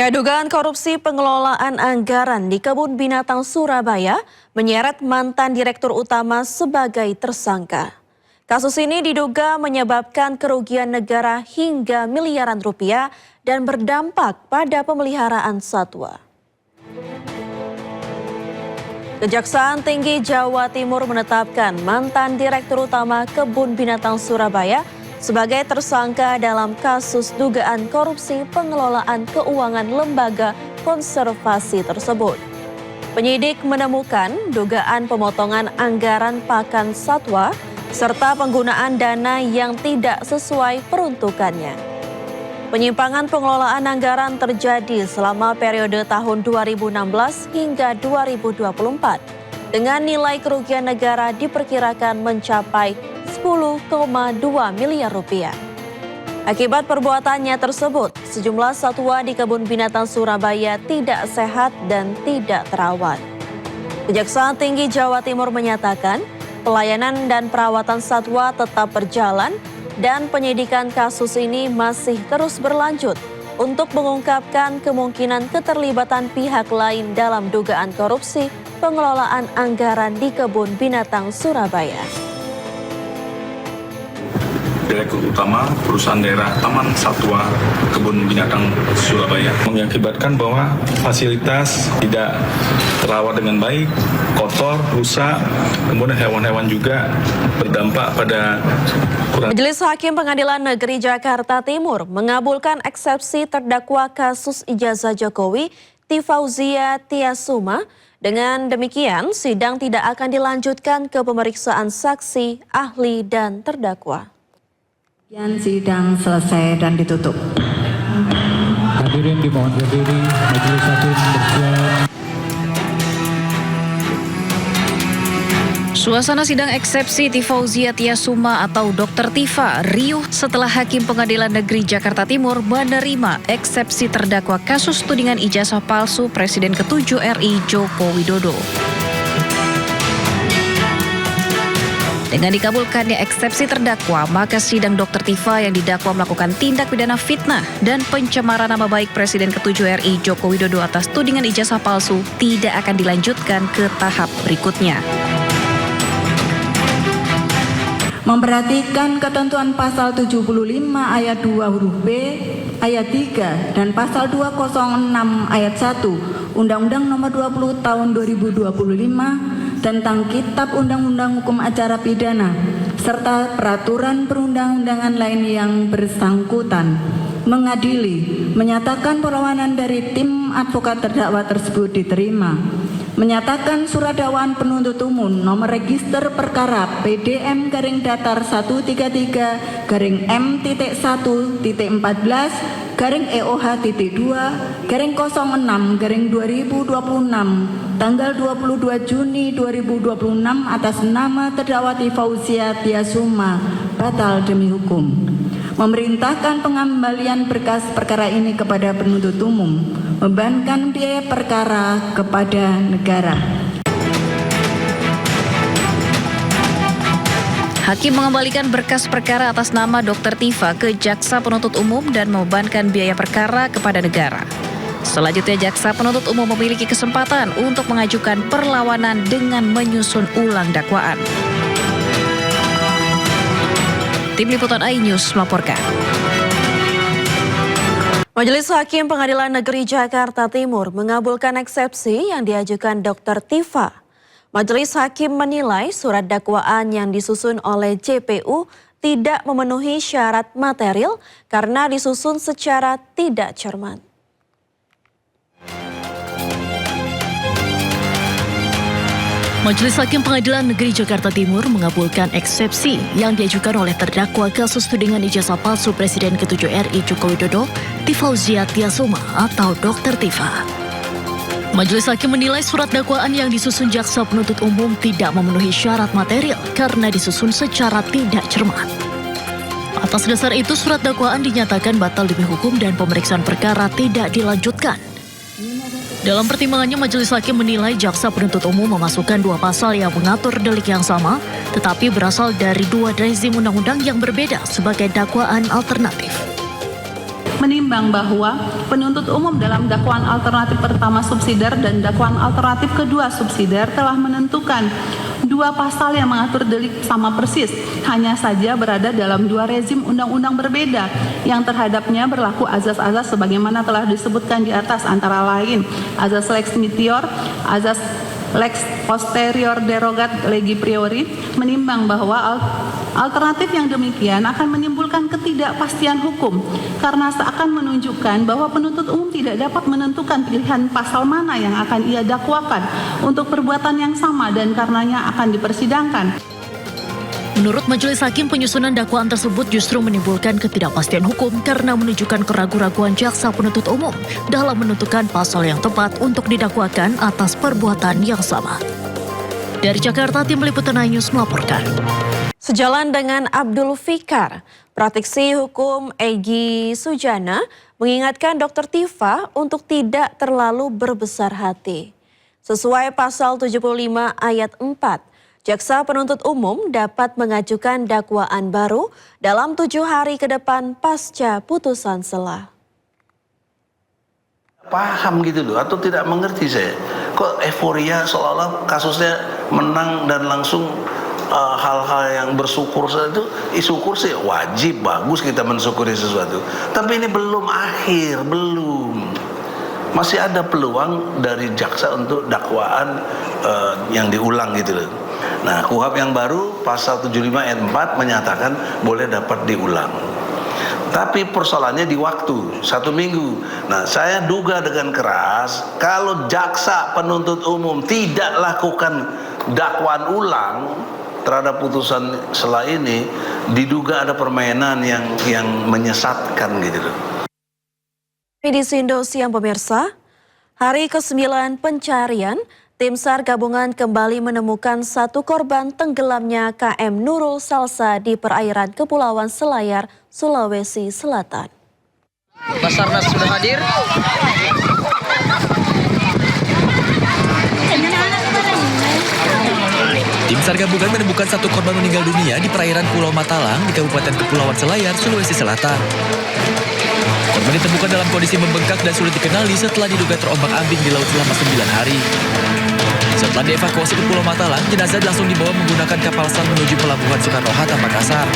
Ya, dugaan korupsi pengelolaan anggaran di Kebun Binatang Surabaya menyeret mantan Direktur Utama sebagai tersangka. Kasus ini diduga menyebabkan kerugian negara hingga miliaran rupiah dan berdampak pada pemeliharaan satwa. Kejaksaan Tinggi Jawa Timur menetapkan mantan Direktur Utama Kebun Binatang Surabaya sebagai tersangka dalam kasus dugaan korupsi pengelolaan keuangan lembaga konservasi tersebut. Penyidik menemukan dugaan pemotongan anggaran pakan satwa serta penggunaan dana yang tidak sesuai peruntukannya. Penyimpangan pengelolaan anggaran terjadi selama periode tahun 2016 hingga 2024 dengan nilai kerugian negara diperkirakan mencapai 10,2 miliar rupiah. Akibat perbuatannya tersebut, sejumlah satwa di Kebun Binatang Surabaya tidak sehat dan tidak terawat. Kejaksaan Tinggi Jawa Timur menyatakan pelayanan dan perawatan satwa tetap berjalan dan penyidikan kasus ini masih terus berlanjut untuk mengungkapkan kemungkinan keterlibatan pihak lain dalam dugaan korupsi pengelolaan anggaran di Kebun Binatang Surabaya. Direktur Utama Perusahaan Daerah Taman Satwa Kebun Binatang Surabaya mengakibatkan bahwa fasilitas tidak terawat dengan baik, kotor, rusak, kemudian hewan-hewan juga berdampak pada Majelis Hakim Pengadilan Negeri Jakarta Timur mengabulkan eksepsi terdakwa kasus ijazah Jokowi Tifauzia Tiasuma. Dengan demikian, sidang tidak akan dilanjutkan ke pemeriksaan saksi, ahli, dan terdakwa. Sidang selesai dan ditutup. Hadirin dimohon berdiri, majelis hakim bersiap. Suasana sidang eksepsi Tifauzia Tiasuma atau Dr. Tifa riuh setelah Hakim Pengadilan Negeri Jakarta Timur menerima eksepsi terdakwa kasus tudingan ijazah palsu Presiden ke-7 RI Joko Widodo. Dengan dikabulkannya eksepsi terdakwa, maka sidang Dr. Tifa yang didakwa melakukan tindak pidana fitnah dan pencemaran nama baik Presiden ke-7 RI Joko Widodo atas tudingan ijazah palsu tidak akan dilanjutkan ke tahap berikutnya. Memperhatikan ketentuan pasal 75 ayat 2 huruf B, ayat 3, dan pasal 206 ayat 1 Undang-Undang Nomor 20 Tahun 2025 tentang Kitab Undang-Undang Hukum Acara Pidana serta peraturan perundang-undangan lain yang bersangkutan, mengadili, menyatakan perlawanan dari tim advokat terdakwa tersebut diterima, menyatakan surat dakwaan penuntut umum nomor register perkara PDM-133-M-1/EOH-2/06/2026 tanggal 22 Juni 2026 atas nama terdakwa Tifauzia Tiasuma batal demi hukum. Memerintahkan pengembalian berkas perkara ini kepada penuntut umum, membebankan biaya perkara kepada negara. Hakim mengembalikan berkas perkara atas nama Dr. Tifa ke Jaksa Penuntut Umum dan membebankan biaya perkara kepada negara. Selanjutnya, Jaksa Penuntut Umum memiliki kesempatan untuk mengajukan perlawanan dengan menyusun ulang dakwaan. Tim Liputan iNews melaporkan. Majelis Hakim Pengadilan Negeri Jakarta Timur mengabulkan eksepsi yang diajukan Dr. Tifa. Majelis Hakim menilai surat dakwaan yang disusun oleh JPU tidak memenuhi syarat material karena disusun secara tidak cermat. Majelis Hakim Pengadilan Negeri Jakarta Timur mengabulkan eksepsi yang diajukan oleh terdakwa kasus tudingan ijazah palsu Presiden ke-7 RI Joko Widodo, Tifauzia Tiasuma atau Dr. Tifa. Majelis Hakim menilai surat dakwaan yang disusun Jaksa Penuntut Umum tidak memenuhi syarat material karena disusun secara tidak cermat. Atas dasar itu, surat dakwaan dinyatakan batal demi hukum dan pemeriksaan perkara tidak dilanjutkan. Dalam pertimbangannya, Majelis Hakim menilai Jaksa Penuntut Umum memasukkan dua pasal yang mengatur delik yang sama, tetapi berasal dari dua rezim undang-undang yang berbeda sebagai dakwaan alternatif. menimbang bahwa penuntut umum dalam dakwaan alternatif pertama subsidiar dan dakwaan alternatif kedua subsidiar telah menentukan dua pasal yang mengatur delik sama persis, hanya saja berada dalam dua rezim undang-undang berbeda yang terhadapnya berlaku azas-azas sebagaimana telah disebutkan di atas, antara lain azas lex meteor, azas lex posterior derogat legi priori. Menimbang bahwa alternatif yang demikian akan menimbulkan ketidakpastian hukum karena seakan menunjukkan bahwa penuntut umum tidak dapat menentukan pilihan pasal mana yang akan ia dakwakan untuk perbuatan yang sama dan karenanya akan dipersidangkan. Menurut Majelis Hakim, penyusunan dakwaan tersebut justru menimbulkan ketidakpastian hukum karena menunjukkan keraguan-raguan jaksa penuntut umum dalam menentukan pasal yang tepat untuk didakwakan atas perbuatan yang sama. Dari Jakarta, Tim Liputan News melaporkan. Sejalan dengan Abdul Fikar, praktisi hukum Egy Sujana mengingatkan Dr. Tifa untuk tidak terlalu berbesar hati. Sesuai pasal 75 ayat 4, jaksa penuntut umum dapat mengajukan dakwaan baru dalam 7 hari ke depan pasca putusan sela. Paham gitu loh, atau tidak mengerti saya. Kok euforia seolah-olah kasusnya menang dan langsung hal-hal yang bersyukur itu, syukur sih wajib, bagus kita mensyukuri sesuatu. Tapi ini belum akhir, belum. Masih ada peluang dari jaksa untuk dakwaan yang diulang gitu loh. Nah, KUHP yang baru pasal 75 ayat 4 menyatakan boleh dapat diulang. Tapi persoalannya di waktu 1 minggu. Nah, saya duga dengan keras kalau jaksa penuntut umum tidak lakukan dakwaan ulang terhadap putusan sela ini, diduga ada permainan yang menyesatkan gitu loh. Di Sindo siang pemirsa, hari ke-9 pencarian, tim SAR gabungan kembali menemukan 1 korban tenggelamnya KM Nurul Salsa di perairan Kepulauan Selayar, Sulawesi Selatan. Basarnas sudah hadir. Tim SAR gabungan menemukan 1 korban meninggal dunia di perairan Pulau Matalang di Kabupaten Kepulauan Selayar, Sulawesi Selatan. Korban ditemukan dalam kondisi membengkak dan sulit dikenali setelah diduga terombang-ambing di laut selama 9 hari. Setelah dievakuasi ke Pulau Matalang, jenazah langsung dibawa menggunakan kapal SAR menuju Pelabuhan Soekarno-Hatta, Makassar.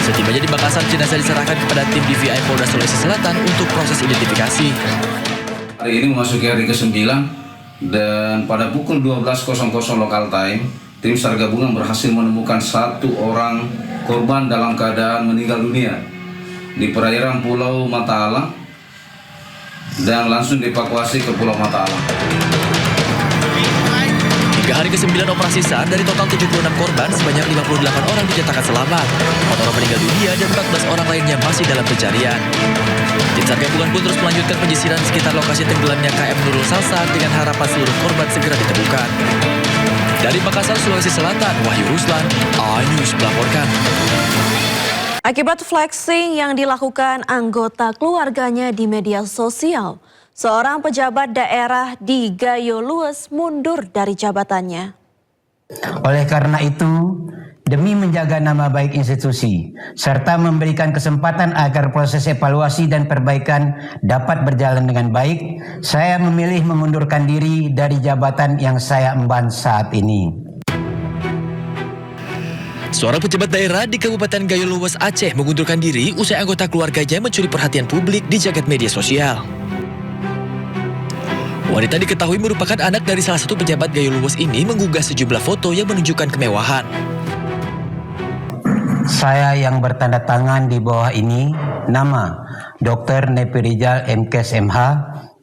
Setibanya di Makassar, jenazah diserahkan kepada tim DVI Polda Sulawesi Selatan untuk proses identifikasi. Hari ini memasuki hari ke-9 dan pada pukul 12.00 lokal time, tim SAR gabungan berhasil menemukan 1 orang korban dalam keadaan meninggal dunia di perairan Pulau Matalang dan langsung dievakuasi ke Pulau Matalang. Hingga hari ke-9 operasi SAR, dari total 76 korban, sebanyak 58 orang dinyatakan selamat. 4 orang meninggal dunia dan 14 orang lainnya masih dalam pencarian. Tim SAR gabungan pun terus melanjutkan penyisiran sekitar lokasi tenggelamnya KM Nurul Salsa dengan harapan seluruh korban segera ditemukan. Dari Makassar, Sulawesi Selatan, Wahyu Ruslan, iNews melaporkan. Akibat flexing yang dilakukan anggota keluarganya di media sosial, seorang pejabat daerah di Gayo Lues mundur dari jabatannya. Oleh karena itu, demi menjaga nama baik institusi, serta memberikan kesempatan agar proses evaluasi dan perbaikan dapat berjalan dengan baik, saya memilih mengundurkan diri dari jabatan yang saya emban saat ini. Seorang pejabat daerah di Kabupaten Gayo Lues, Aceh mengundurkan diri usai anggota keluarganya mencuri perhatian publik di jagat media sosial. Wanita diketahui merupakan anak dari salah satu pejabat Gayo Lues ini mengunggah sejumlah foto yang menunjukkan kemewahan. Saya yang bertanda tangan di bawah ini, nama Dr. Nepi Rijal MKes MH,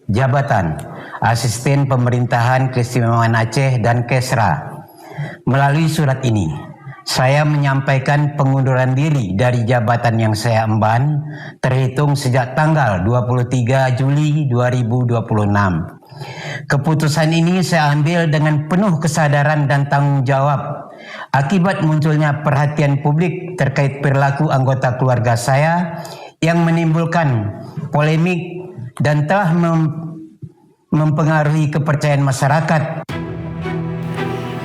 jabatan Asisten Pemerintahan Keistimewaan Aceh dan Kesra. Melalui surat ini, saya menyampaikan pengunduran diri dari jabatan yang saya emban terhitung sejak tanggal 23 Juli 2026. Keputusan ini saya ambil dengan penuh kesadaran dan tanggung jawab akibat munculnya perhatian publik terkait perilaku anggota keluarga saya yang menimbulkan polemik dan telah mempengaruhi kepercayaan masyarakat.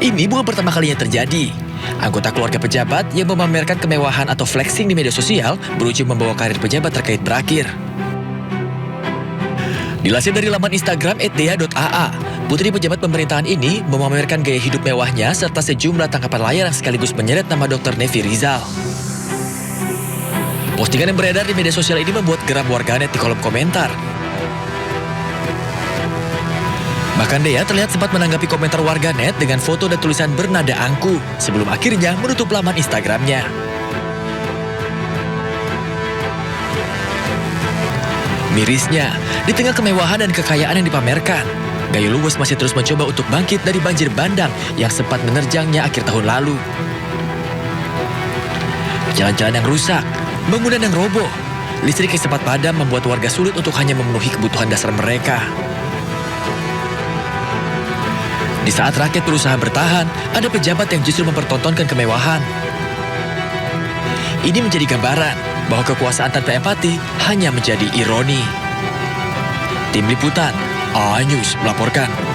Ini bukan pertama kalinya terjadi. Anggota keluarga pejabat yang memamerkan kemewahan atau flexing di media sosial berujung membawa karir pejabat terkait berakhir. Dilansir dari laman Instagram @dea.aa, putri pejabat pemerintahan ini memamerkan gaya hidup mewahnya serta sejumlah tangkapan layar yang sekaligus menyeret nama Dr. Nevi Rizal. Postingan yang beredar di media sosial ini membuat geram warganet di kolom komentar. Bahkan Dea terlihat sempat menanggapi komentar warganet dengan foto dan tulisan bernada angku sebelum akhirnya menutup laman Instagramnya. Mirisnya, di tengah kemewahan dan kekayaan yang dipamerkan, Gayo Luwes masih terus mencoba untuk bangkit dari banjir bandang yang sempat menerjangnya akhir tahun lalu. Jalan-jalan yang rusak, bangunan yang roboh, listrik yang sempat padam membuat warga sulit untuk hanya memenuhi kebutuhan dasar mereka. Di saat rakyat berusaha bertahan, ada pejabat yang justru mempertontonkan kemewahan. Ini menjadi gambaran bahwa kekuasaan tanpa empati hanya menjadi ironi. Tim Liputan, A News melaporkan.